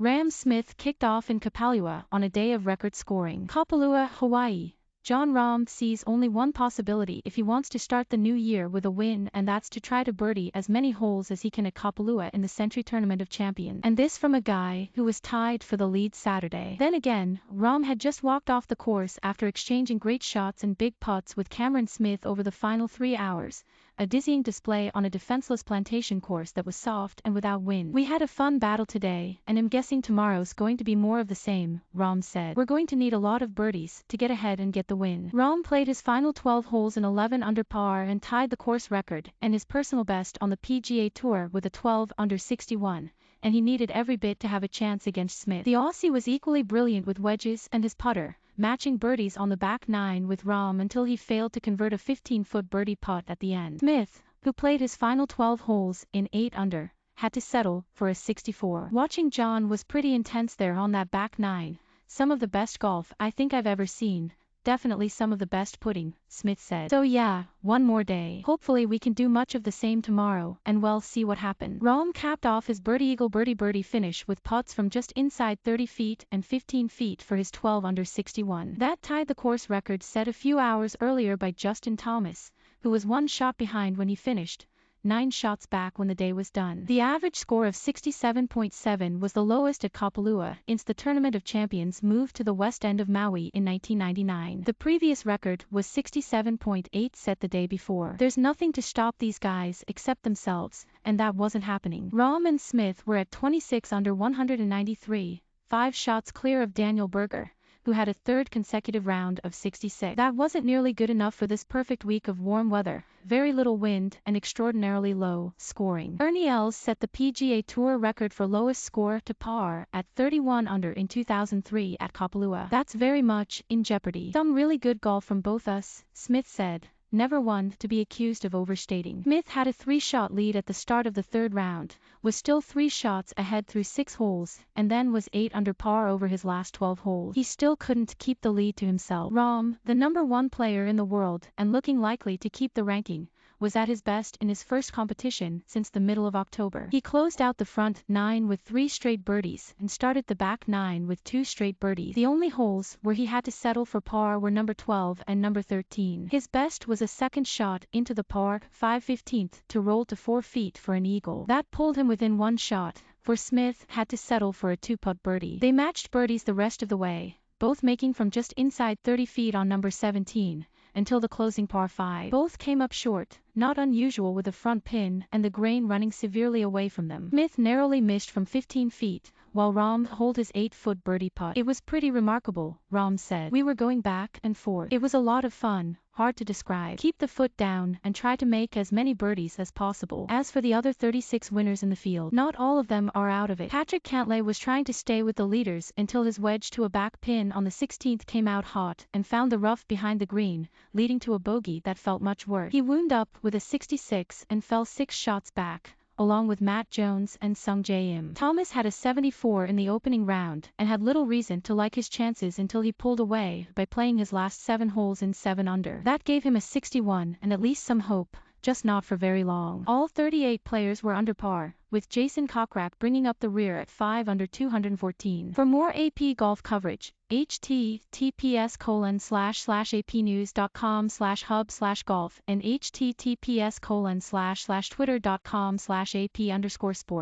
Rahm Smith kicked off in Kapalua on a day of record scoring. Kapalua, Hawaii. Jon Rahm sees only one possibility if he wants to start the new year with a win, and that's to try to birdie as many holes as he can at Kapalua in the Sentry Tournament of Champions. And this from a guy who was tied for the lead Saturday. Then again, Rahm had just walked off the course after exchanging great shots and big putts with Cameron Smith over the final 3 hours, a dizzying display on a defenseless plantation course that was soft and without wind. "We had a fun battle today, and I'm guessing tomorrow's going to be more of the same," Rahm said. "We're going to need a lot of birdies to get ahead and get the win." Rahm played his final 12 holes in 11 under par and tied the course record and his personal best on the PGA Tour with a 12 under 61, and he needed every bit to have a chance against Smith. The Aussie was equally brilliant with wedges and his putter, matching birdies on the back nine with Rahm until he failed to convert a 15-foot birdie putt at the end. Smith, who played his final 12 holes in 8 under, had to settle for a 64. "Watching Jon was pretty intense there on that back nine. Some of the best golf I think I've ever seen. Definitely some of the best putting," Smith said. "So yeah, one more day. Hopefully we can do much of the same tomorrow, and we'll see what happens." Rahm capped off his birdie-eagle-birdie-birdie finish with putts from just inside 30 feet and 15 feet for his 12 under 61. That tied the course record set a few hours earlier by Justin Thomas, who was 1 shot behind when he finished, 9 shots back when the day was done. The average score of 67.7 was the lowest at Kapalua since the Tournament of Champions moved to the west end of Maui in 1999. The previous record was 67.8 set the day before. There's nothing to stop these guys except themselves, and that wasn't happening. Rahm and Smith were at 26 under 193, 5 shots clear of Daniel Berger, who had a third consecutive round of 66. That wasn't nearly good enough for this perfect week of warm weather, very little wind, and extraordinarily low scoring. Ernie Els set the PGA Tour record for lowest score to par at 31 under in 2003 at Kapalua. "That's very much in jeopardy. Some really good golf from both us," Smith said, never one to be accused of overstating. Smith had a 3-shot lead at the start of the third round, was still 3 shots ahead through 6 holes, and then was 8 under par over his last 12 holes. He still couldn't keep the lead to himself. Rahm, the #1 player in the world and looking likely to keep the ranking, was at his best in his first competition since the middle of October. He closed out the front 9 with 3 straight birdies and started the back 9 with 2 straight birdies. The only holes where he had to settle for par were number 12 and number 13. His best was a second shot into the par 5/15 to roll to 4 feet for an eagle. That pulled him within 1 shot, for Smith had to settle for a 2-putt birdie. They matched birdies the rest of the way, both making from just inside 30 feet on number 17, until the closing par 5. Both came up short, not unusual with the front pin and the grain running severely away from them. Smith narrowly missed from 15 feet, while Rahm holed his 8-foot birdie putt. "It was pretty remarkable," Rahm said. "We were going back and forth. It was a lot of fun, hard to describe. Keep the foot down and try to make as many birdies as possible." As for the other 36 winners in the field, not all of them are out of it. Patrick Cantlay was trying to stay with the leaders until his wedge to a back pin on the 16th came out hot and found the rough behind the green, leading to a bogey that felt much worse. He wound up with a 66 and fell 6 shots back, along with Matt Jones and Sung Jae Im. Thomas had a 74 in the opening round and had little reason to like his chances until he pulled away by playing his last 7 holes in 7 under. That gave him a 61 and at least some hope, just not for very long. All 38 players were under par, with Jason Kokrak bringing up the rear at 5 under 214. For more AP golf coverage, https://apnews.com/hub/golf and https://twitter.com/AP_sport.